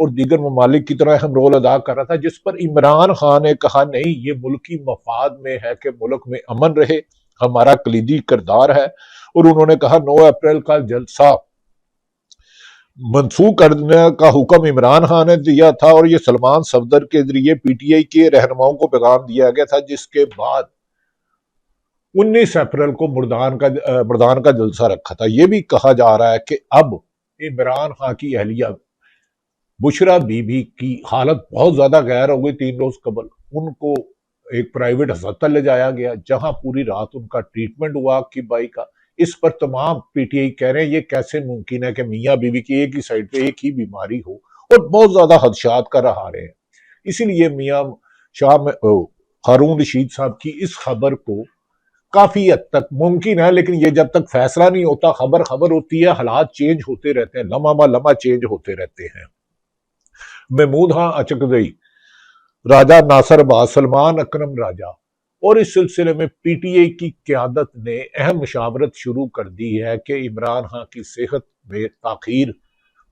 اور دیگر ممالک کی طرح اہم رول ادا کر رہا تھا، جس پر عمران خان نے کہا نہیں، یہ ملکی مفاد میں ہے کہ ملک میں امن رہے، ہمارا کلیدی کردار ہے۔ اور انہوں نے کہا 9 اپریل کا جلسہ منسوخ کرنے کا حکم عمران خان نے دیا تھا، اور یہ سلمان صفدر کے ذریعے پی ٹی آئی کے رہنماؤں کو پیغام دیا گیا تھا، جس کے بعد 19 اپریل کو مردان کا جلسہ رکھا تھا۔ یہ بھی کہا جا رہا ہے کہ اب عمران خان کی اہلیہ بشرا بی بی کی حالت بہت زیادہ غیر ہو گئی 3 روز قبل۔ ان کو ایک پرائیویٹ ہسپتال لے جایا گیا، جہاں پوری رات ان کا ٹریٹمنٹ ہوا کی بائی کا۔ اس پر تمام پی ٹی آئی کہہ رہے ہیں یہ کیسے ممکن ہے کہ میاں بیوی کی ایک ہی سائڈ پہ ایک ہی بیماری ہو، اور بہت زیادہ خدشات کا رہا رہے ہیں۔ اسی لیے میاں ہارون رشید صاحب کی اس خبر کو کافی حد تک ممکن ہے، لیکن یہ جب تک فیصلہ نہیں ہوتا، خبر ہوتی ہے، حالات چینج ہوتے رہتے ہیں، لمحہ بہ لمحہ چینج ہوتے رہتے ہیں۔ محمود خان اچکزئی، راجہ ناصر عباس، سلمان اکرم راجہ، اور اس سلسلے میں پی ٹی آئی کی قیادت نے اہم مشاورت شروع کر دی ہے کہ عمران خان کی صحت میں تاخیر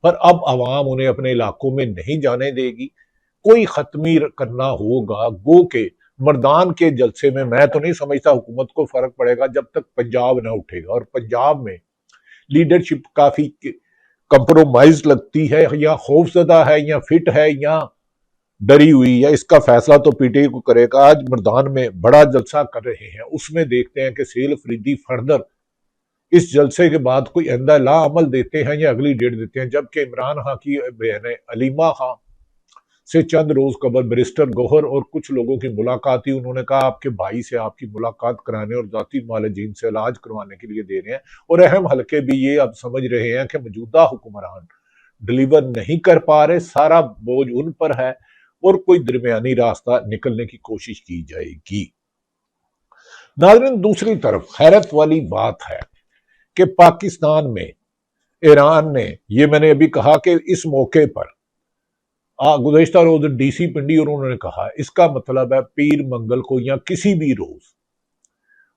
پر اب عوام انہیں اپنے علاقوں میں نہیں جانے دے گی، کوئی ختمی کرنا ہوگا۔ گو کہ مردان کے جلسے میں تو نہیں سمجھتا حکومت کو فرق پڑے گا جب تک پنجاب نہ اٹھے گا، اور پنجاب میں لیڈرشپ کافی کمپرومائز لگتی ہے، یا خوف زدہ ہے، یا فٹ ہے، یا ڈری ہوئی ہے۔ اس کا فیصلہ تو پی ٹی آئی کو کرے گا۔ آج مردان میں بڑا جلسہ کر رہے ہیں، اس میں دیکھتے ہیں کہ سیل فریدی فردر اس جلسے کے بعد کوئی آئندہ لا عمل دیتے ہیں یا اگلی ڈیٹ دیتے ہیں، جبکہ عمران خان کی بہن علیمہ خان سے چند روز قبل بیرسٹر گوہر اور کچھ لوگوں کی ملاقات ہوئی۔ انہوں نے کہا آپ کے بھائی سے آپ کی ملاقات کرانے اور ذاتی معالجین سے علاج کروانے کے لیے دے رہے ہیں، اور اہم حلقے بھی یہ اب سمجھ رہے ہیں کہ موجودہ حکمران ڈلیور نہیں کر پا رہے، سارا بوجھ ان پر ہے، اور کوئی درمیانی راستہ نکلنے کی کوشش کی جائے گی۔ ناظرین، دوسری طرف حیرت والی بات ہے کہ پاکستان میں ایران نے، یہ میں نے ابھی کہا کہ اس موقع پر گزشتہ روز ڈی سی پنڈی، اور انہوں نے کہا اس کا مطلب ہے پیر منگل کو یا کسی بھی روز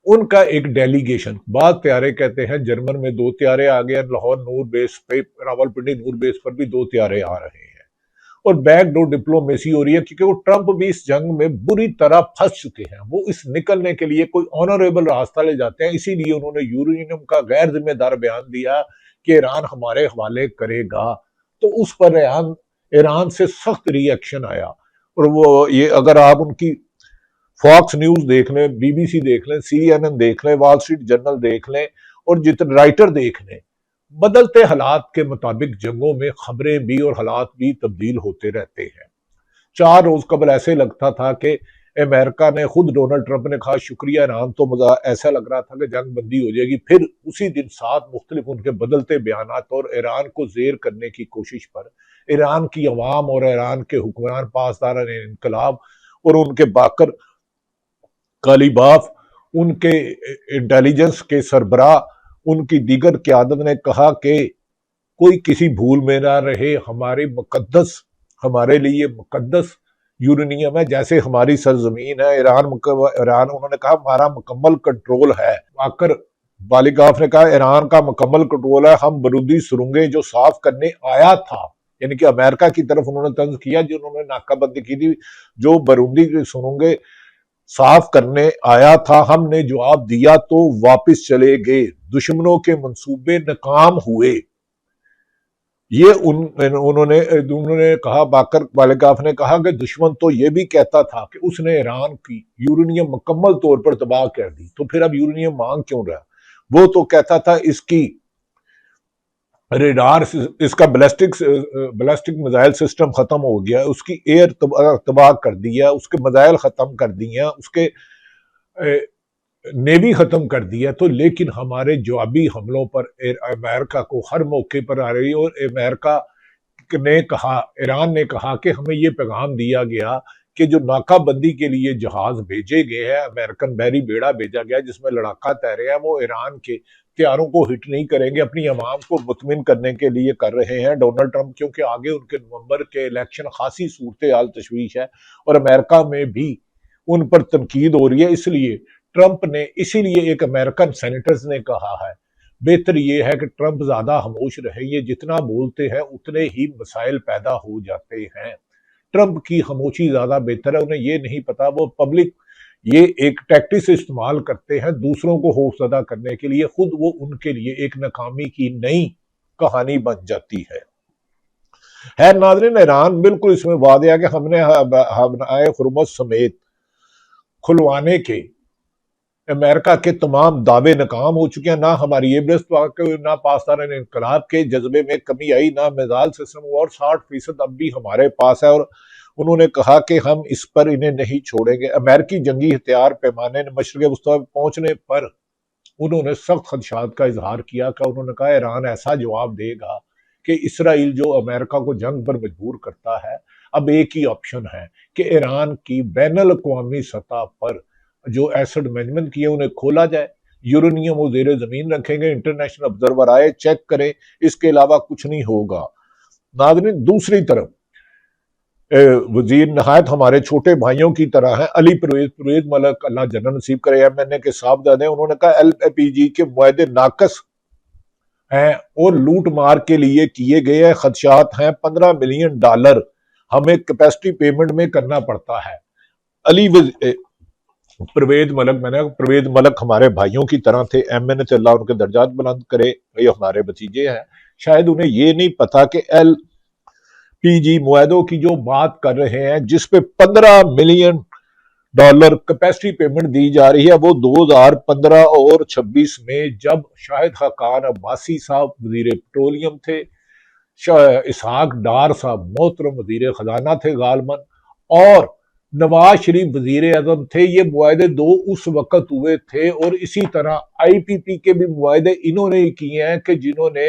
ان کا ایک ڈیلیگیشن، بعض طیارے کہتے ہیں جرمن میں 2 طیارے آ گئے، لاہور نور بیس پہ، راولپنڈی نور بیس پر بھی 2 طیارے آ رہے ہیں، اور بیک ڈور ڈپلومیسی ہو رہی ہے، کیونکہ وہ ٹرمپ بھی اس جنگ میں بری طرح پھنس چکے ہیں۔ وہ اس نکلنے کے لیے کوئی آنریبل راستہ لے جاتے ہیں، اسی لیے انہوں نے یورینیم کا غیر ذمہ دار بیان دیا کہ ایران ہمارے حوالے کرے گا، تو اس پر ایران سے سخت ری ایکشن آیا۔ اور وہ یہ اگر آپ ان کی فاکس نیوز دیکھ لیں، بی بی سی دیکھ لیں، سی این این دیکھ لیں، وال اسٹریٹ جرنل دیکھ لیں، اور جتنے رائٹر دیکھ لیں، بدلتے حالات کے مطابق جنگوں میں خبریں بھی اور حالات بھی تبدیل ہوتے رہتے ہیں۔ 4 روز قبل ایسے لگتا تھا کہ امریکہ نے خود ڈونلڈ ٹرمپ نے کہا شکریہ ایران، تو ایسا لگ رہا تھا کہ جنگ بندی ہو جائے گی، پھر اسی دن 7 مختلف ان کے بدلتے بیانات اور ایران کو زیر کرنے کی کوشش پر ایران کی عوام اور ایران کے حکمران پاسداران انقلاب اور ان کے باکر کالی باف، ان کے انٹیلیجنس کے سربراہ، ان کی دیگر قیادت نے کہا کہ کوئی کسی بھول میں نہ رہے، ہمارے لیے مقدس یورینیم ہے، جیسے ہماری سرزمین ہے ایران، انہوں نے کہا ہمارا مکمل کنٹرول ہے۔ باکر بالیگاف نے کہا ایران کا مکمل کنٹرول ہے، ہم بارودی سرنگیں جو صاف کرنے آیا تھا، یعنی کہ امریکہ کی طرف انہوں نے طنز کیا جنہوں نے ناکہ بندی کی تھی، جو بارودی سرنگیں صاف کرنے آیا تھا، ہم نے جواب دیا تو واپس چلے گئے، دشمنوں کے منصوبے ناکام ہوئے۔ یہ انہوں نے کہا، باکر بالیگاف نے کہا کہ دشمن تو یہ بھی کہتا تھا کہ اس نے ایران کی یورینیم مکمل طور پر تباہ کر دی، تو پھر اب یورینیم مانگ کیوں رہا؟ وہ تو کہتا تھا اس کی ریڈار، اس کا بیلسٹک میزائل سسٹم ختم ہو گیا، اس کی ایئر تباہ کر دیا، اس کے میزائل ختم کر دیا، اس کے نیوی ختم کر دیا، تو لیکن ہمارے جوابی حملوں پر امریکہ کو ہر موقع پر آ رہی، اور امریکہ نے کہا، ایران نے کہا کہ ہمیں یہ پیغام دیا گیا کہ جو ناکہ بندی کے لیے جہاز بھیجے گئے ہیں، امریکن بحری بیڑا بھیجا گیا جس میں لڑاکا تیرے ہیں، وہ ایران کے ہتھیاروں کو ہٹ نہیں کریں گے، اپنی عوام کو مطمئن کرنے کے لیے کر رہے ہیں۔ ڈونلڈ ٹرمپ کیونکہ آگے ان کے نومبر کے الیکشن خاصی صورتحال تشویش ہے، اور امریکہ میں بھی ان پر تنقید ہو رہی ہے، اس لیے ٹرمپ نے، اسی لیے ایک امریکن سینیٹرز نے کہا ہے بہتر یہ ہے کہ ٹرمپ زیادہ خاموش رہے، یہ جتنا بولتے ہیں اتنے ہی مسائل پیدا ہو جاتے ہیں۔ ٹرمپ کی خاموشی زیادہ بہتر ہے، انہیں یہ نہیں پتا، وہ پبلک یہ ایک ٹیکٹس استعمال کرتے ہیں دوسروں کو خوفزدہ کرنے کے لیے، خود وہ ان کے لیے ایک ناکامی کی نئی کہانی بن جاتی ہے۔ ناظرین، ایران بالکل اس میں واضح ہے کہ ہم نے حملۂ حرمت سمیت کھلوانے کے امریکہ کے تمام دعوے ناکام ہو چکے ہیں، نہ ہماری ایبرسٹ نہ پاسداران انقلاب کے جذبے میں کمی آئی، نہ میزائل سسٹم، اور 60% اب بھی ہمارے پاس ہے، اور انہوں نے کہا کہ ہم اس پر انہیں نہیں چھوڑیں گے۔ امریکی جنگی ہتھیار پیمانے مشرق وسطیٰ پہنچنے پر انہوں نے سخت خدشات کا اظہار کیا کہ انہوں نے کہا ایران ایسا جواب دے گا کہ اسرائیل جو امریکہ کو جنگ پر مجبور کرتا ہے، اب ایک ہی آپشن ہے کہ ایران کی بین الاقوامی سطح پر جو ایسڈ مینجمنٹ کیے انہیں کھولا جائے، یورینیم وہ زیر زمین رکھیں گے، انٹرنیشنل آبزرور آئے چیک کرے، اس کے علاوہ کچھ نہیں ہوگا۔ ناظرین، دوسری طرف وزیر نہایت ہمارے چھوٹے بھائیوں کی طرح ہیں، علی پرویز ملک، اللہ جنت نصیب کرے، MNA کے صاحبزادے، انہوں نے کہا LPG کے معاہدے ناقص ہیں اور لوٹ مار کے لیے کیے گئے ہیں، خدشات ہیں $15 ملین ہمیں کیپیسٹی پیمنٹ میں کرنا پڑتا ہے۔ علی پرویز ملک، میں نے پرویز ملک ہمارے بھائیوں کی طرح تھے، MNA سے اللہ ان کے درجات بلند کرے، یہ ہمارے بھتیجے ہیں، شاید انہیں یہ نہیں پتا کہ LPG معاہدوں کی جو بات کر رہے ہیں جس پہ $15 ملین کیپیسٹی پیمنٹ دی جا رہی ہے، وہ 2015 اور 26 میں جب شاہد خاقان عباسی صاحب وزیر پیٹرولیم تھے، اسحاق ڈار صاحب محترم وزیر خزانہ تھے غالباً، اور نواز شریف وزیر اعظم تھے، یہ معاہدے دو اس وقت ہوئے تھے، اور اسی طرح IPP کے بھی معاہدے انہوں نے کیے ہیں کہ جنہوں نے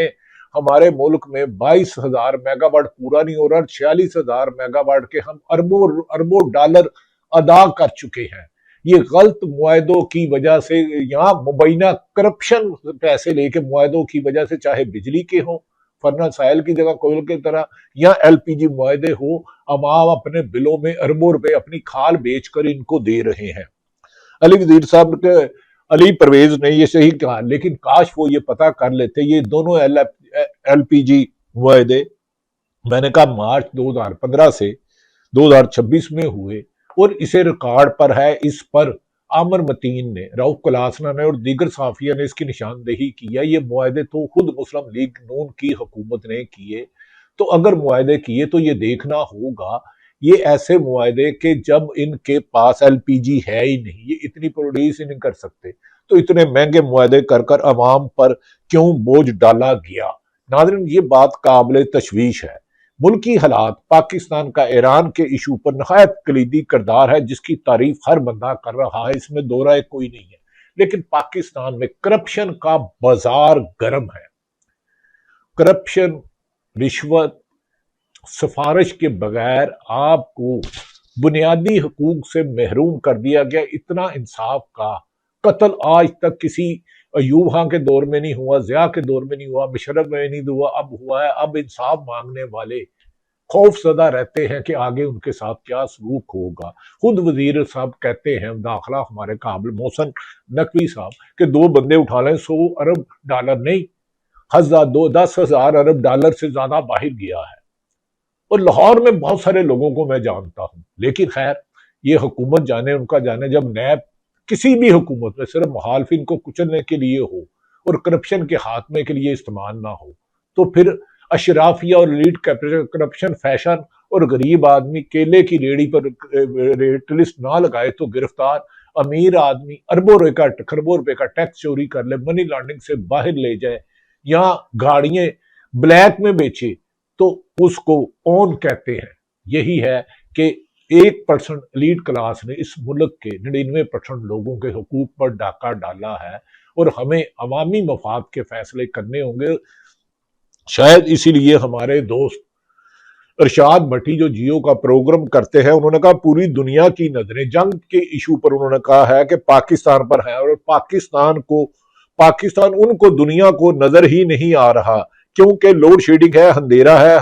ہمارے ملک میں 22,000 میگا واٹ پورا نہیں ہو رہا، 46,000 میگا واٹ کے ہم اربوں ڈالر ادا کر چکے ہیں۔ یہ غلط معاہدوں کی وجہ سے، یہاں مبینہ کرپشن پیسے لے کے معاہدوں کی وجہ سے، چاہے بجلی کے ہوں فرنا سائل کی جگہ کوئل کی طرح، یا LPG معاہدے ہو، عوام اپنے بلوں میں اربوں روپے اپنی کھال بیچ کر ان کو دے رہے ہیں۔ علی وزیر صاحب کے علی پرویز نے یہ صحیح کہا، لیکن کاش وہ یہ پتہ کر لیتے یہ دونوں LPG معاہدے میں نے کہا مارچ 2015 سے 2026 میں ہوئے، اور اسے ریکارڈ پر ہے، اس پر عامر متین نے، رؤف کلاسنا نے اور دیگر صحافیہ نے اس کی نشاندہی کی ہے۔ یہ معاہدے تو خود مسلم لیگ نون کی حکومت نے کیے، تو اگر معاہدے کیے تو یہ دیکھنا ہوگا یہ ایسے معاہدے کہ جب ان کے پاس LPG ہے ہی نہیں، یہ اتنی پروڈیوس ہی نہیں کر سکتے، تو اتنے مہنگے معاہدے کر کر عوام پر کیوں بوجھ ڈالا گیا؟ ناظرین، یہ بات قابل تشویش ہے۔ ملکی حالات، پاکستان کا ایران کے ایشو پر نہایت کلیدی کردار ہے جس کی تعریف ہر بندہ کر رہا ہے، اس میں دو رائے کوئی نہیں ہے، لیکن پاکستان میں کرپشن کا بازار گرم ہے۔ کرپشن، رشوت، سفارش کے بغیر آپ کو بنیادی حقوق سے محروم کر دیا گیا۔ اتنا انصاف کا قتل آج تک کسی ایوب خان کے دور میں نہیں ہوا، ضیاء کے دور میں نہیں ہوا، مشرف میں نہیں ہوا، اب ہوا ہے۔ اب انصاف مانگنے والے خوف زدہ رہتے ہیں کہ آگے ان کے ساتھ کیا سلوک ہوگا۔ خود وزیر صاحب کہتے ہیں داخلہ ہمارے قابل محسن نقوی صاحب کہ 2 بندے اٹھا لیں $100 ارب نہیں، 10,000 ارب ڈالر سے زیادہ باہر گیا ہے، اور لاہور میں بہت سارے لوگوں کو میں جانتا ہوں، لیکن خیر یہ حکومت جانے ان کا جانے، جب نیب کسی بھی حکومت میں صرف مخالفین کو کچلنے کے لیے ہو اور کرپشن کے خاتمے کے لیے استعمال نہ ہو، تو پھر اشرافیہ اور لیڈ کرپشن فیشن اور غریب آدمی کیلے کی ریڑھی پر ریٹ لسٹ نہ لگائے تو گرفتار، امیر آدمی خربوں روپے کا ٹیکس چوری کر لے، منی لانڈرنگ سے باہر لے جائے، یا گاڑیاں بلیک میں بیچے تو اس کو اون کہتے ہیں۔ یہی ہے کہ 1% ایلیٹ کلاس نے اس ملک کے 99% لوگوں کے حقوق پر ڈاکہ ڈالا ہے، اور ہمیں عوامی مفاد کے فیصلے کرنے ہوں گے۔ شاید اسی لیے ہمارے دوست ارشاد بھٹی جو جیو کا پروگرام کرتے ہیں، انہوں نے کہا پوری دنیا کی نظریں جنگ کے ایشو پر انہوں نے کہا ہے کہ پاکستان پر ہے، اور پاکستان ان کو دنیا کو نظر ہی نہیں آ رہا کیونکہ لوڈ شیڈنگ ہے، اندھیرا ہے۔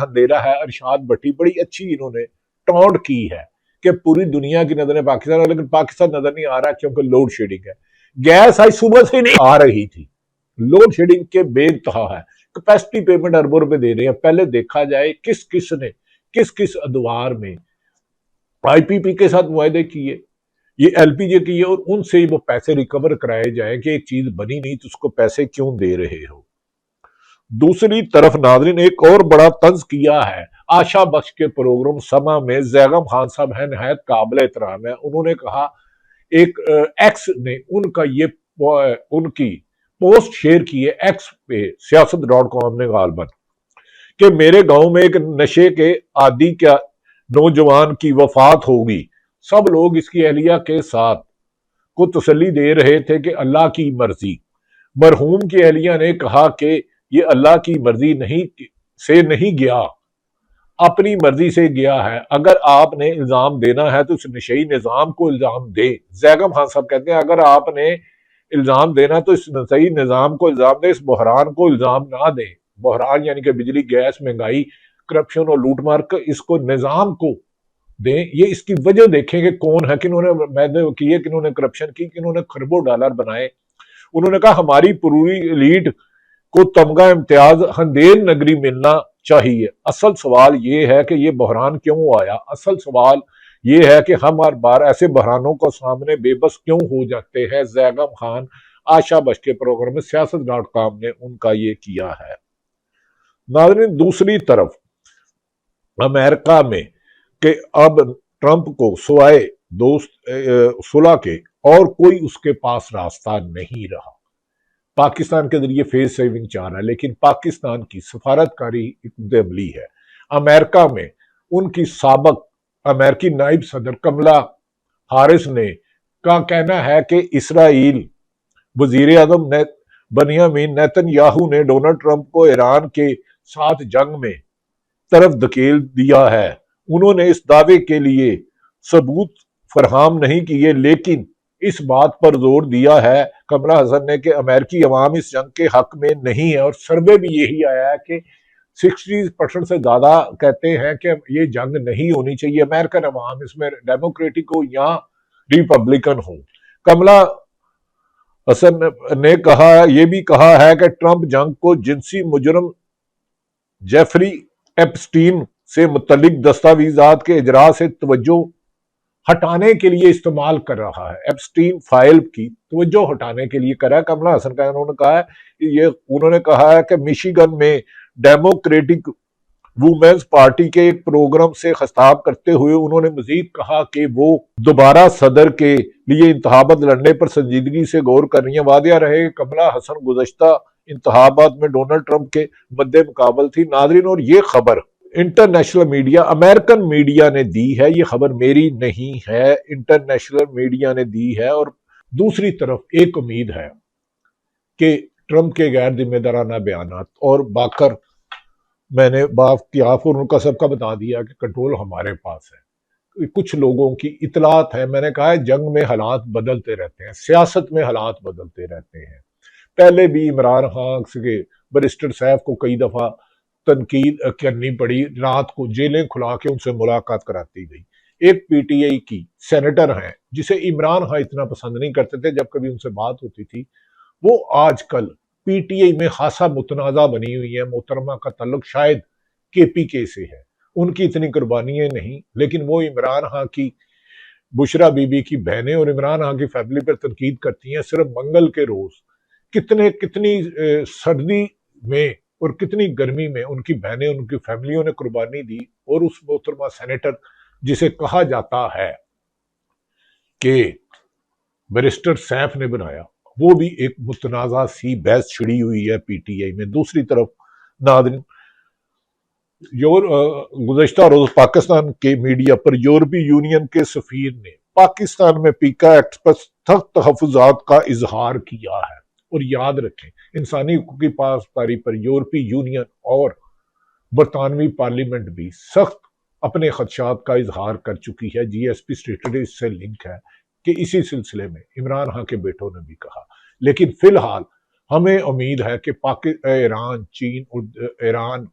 ارشاد بھٹی بڑی اچھی انہوں نے ٹونٹ کی ہے کہ پوری دنیا کی نظریں پاکستان، لیکن پاکستان نظر نہیں آ رہا کیونکہ لوڈ شیڈنگ ہے۔ گیس آج صبح سے نہیں آ رہی تھی، لوڈ شیڈنگ کے بے انتہا ہے، کیپیسٹی پیمنٹ اربوں روپے دے رہے ہیں۔ پہلے دیکھا جائے کس کس ادوار میں آئی پی پی کے ساتھ معاہدے کیے، یہ ایل پی جے کیے، اور ان سے وہ پیسے ریکور کرائے جائیں کہ ایک چیز بنی نہیں تو اس کو پیسے کیوں دے رہے ہو۔ دوسری طرف ناظرین ایک اور بڑا طنز کیا ہے آشا بخش کے پروگرام سما میں۔ زیغم خان صاحب ہیں، نہایت قابل احترام ہے، انہوں نے کہا، ایک ایکس نے ان کی پوسٹ شیئر کی ہے ایکس پہ، سیاست.com نے غالباً، کہ میرے گاؤں میں ایک نشے کے عادی کیا نوجوان کی وفات ہوگی، سب لوگ اس کی اہلیہ کے ساتھ کو تسلی دے رہے تھے کہ اللہ کی مرضی۔ مرحوم کی اہلیہ نے کہا کہ یہ اللہ کی مرضی نہیں گیا، اپنی مرضی سے گیا ہے، اگر آپ نے الزام دینا ہے تو اس نشئی نظام کو الزام دے۔ زیغم خان صاحب کہتے ہیں اگر آپ نے الزام دینا تو اس نشئی نظام کو الزام دے، اس بحران کو الزام نہ دیں۔ بحران یعنی کہ بجلی، گیس، مہنگائی، کرپشن اور لوٹ مار، اس کو نظام کو دیں۔ یہ اس کی وجہ دیکھیں کہ کون ہے، کنہوں نے معاہدے کیے، کنہوں نے کرپشن کی، کنہوں نے خربوں ڈالر بنائے۔ انہوں نے کہا ہماری پوری ایلیٹ کو تمغہ امتیاز ہندین نگری ملنا چاہیے۔ اصل سوال یہ ہے کہ یہ بحران کیوں آیا، اصل سوال یہ ہے کہ ہم ہر بار ایسے بحرانوں کو سامنے بے بس کیوں ہو جاتے ہیں۔ زیغم خان آشا بخش کے پروگرام میں سیاست.com نے ان کا یہ کیا ہے۔ ناظرین دوسری طرف امریکہ میں کہ اب ٹرمپ کو سوائے دوست صلح کے اور کوئی اس کے پاس راستہ نہیں رہا، پاکستان کے ذریعے فیس سیونگ چاہ رہا ہے، لیکن پاکستان کی سفارتکاری عملی ہے۔ امریکہ میں ان کی سابق امریکی نائب صدر کملا ہارس کا کہنا ہے کہ اسرائیل وزیر اعظم بنیامین نیتن یاہو نے ڈونلڈ ٹرمپ کو ایران کے ساتھ جنگ میں طرف دھکیل دیا ہے۔ انہوں نے اس دعوے کے لیے ثبوت فراہم نہیں کیے، لیکن اس بات پر زور دیا ہے کملا حسن نے کہ امریکی عوام اس جنگ کے حق میں نہیں ہے، اور سروے بھی یہی آیا ہے کہ 60% سے زیادہ کہتے ہیں کہ یہ جنگ نہیں ہونی چاہیے، امریکن عوام اس میں ڈیموکریٹک ہو یا ریپبلکن ہو۔ کملا حسن نے یہ بھی کہا ہے کہ ٹرمپ جنگ کو جنسی مجرم جیفری ایپسٹین سے متعلق دستاویزات کے اجراء سے توجہ ہٹانے کے لیے استعمال کر رہا ہے، ایپسٹین فائل کی توجہ ہٹانے کے لیے کر رہا ہے۔ کملا حسن کا انہوں نے کہا ہے کہ میشیگن میں ڈیموکریٹک وومنز پارٹی کے ایک پروگرام سے خطاب کرتے ہوئے انہوں نے مزید کہا کہ وہ دوبارہ صدر کے لیے انتخابات لڑنے پر سنجیدگی سے غور کر رہی ہیں۔ واضح رہے کہ کملا حسن گزشتہ انتخابات میں ڈونلڈ ٹرمپ کے مد مقابل تھی۔ ناظرین اور یہ خبر انٹرنیشنل میڈیا، امریکن میڈیا نے دی ہے، یہ خبر میری نہیں ہے، انٹرنیشنل میڈیا نے دی ہے۔ اور دوسری طرف ایک امید ہے کہ ٹرمپ کے غیر ذمہ دارانہ بیانات اور باکر میں نے ان کا سب کا بتا دیا کہ کنٹرول ہمارے پاس ہے، کچھ لوگوں کی اطلاعات ہے۔ میں نے کہا ہے جنگ میں حالات بدلتے رہتے ہیں، سیاست میں حالات بدلتے رہتے ہیں۔ پہلے بھی عمران خان کے بیرسٹر سیف کو کئی دفعہ تنقید کرنی پڑی، رات کو جیلیں کھلا کے ان سے ملاقات کراتی گئی۔ ایک پی ٹی آئی کی سینیٹر ہیں جسے عمران خان اتنا پسند نہیں کرتے تھے، جب کبھی ان سے بات ہوتی تھی، وہ آج کل پی ٹی آئی میں خاصا متنازع بنی ہوئی ہے۔ محترمہ کا تعلق شاید کے پی کے سے ہے، ان کی اتنی قربانیاں نہیں، لیکن وہ عمران خان کی بشرا بی بی کی بہنیں اور عمران خان کی فیملی پر تنقید کرتی ہیں۔ صرف منگل کے روز کتنی سردی میں اور کتنی گرمی میں ان کی بہنیں، ان کی فیملیوں نے قربانی دی، اور اس محترمہ سینیٹر جسے کہا جاتا ہے کہ بیرسٹر سیف نے بنایا، وہ بھی ایک متنازع سی بحث چھڑی ہوئی ہے پی ٹی آئی میں۔ دوسری طرف ناظرین گزشتہ روز پاکستان کے میڈیا پر یورپی یونین کے سفیر نے پاکستان میں پیکا ایکٹ پر سخت تحفظات کا اظہار کیا ہے، اور یاد رکھیں انسانی حقوق کی پاسداری پر یورپی یونین اور برطانوی پارلیمنٹ بھی سخت اپنے خدشات کا اظہار کر چکی ہے۔ جی ایس پی اسٹریٹجی اس سے لنک ہے کہ اسی سلسلے میں عمران خان کے بیٹوں نے بھی کہا، لیکن فی الحال ہمیں امید ہے کہ ایران، چین اور ایران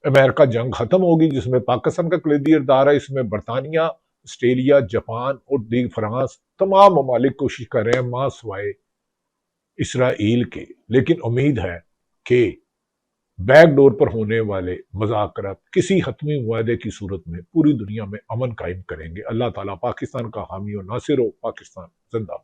امریکہ جنگ ختم ہوگی، جس میں پاکستان کا کلیدی کردار ہے۔ اس میں برطانیہ، آسٹریلیا، جاپان اور فرانس، تمام ممالک کوشش کر رہے ہیں ماں سوائے اسرائیل کے، لیکن امید ہے کہ بیک ڈور پر ہونے والے مذاکرات کسی حتمی معاہدے کی صورت میں پوری دنیا میں امن قائم کریں گے۔ اللہ تعالیٰ پاکستان کا حامی و ناصر ہو۔ پاکستان زندہ باد۔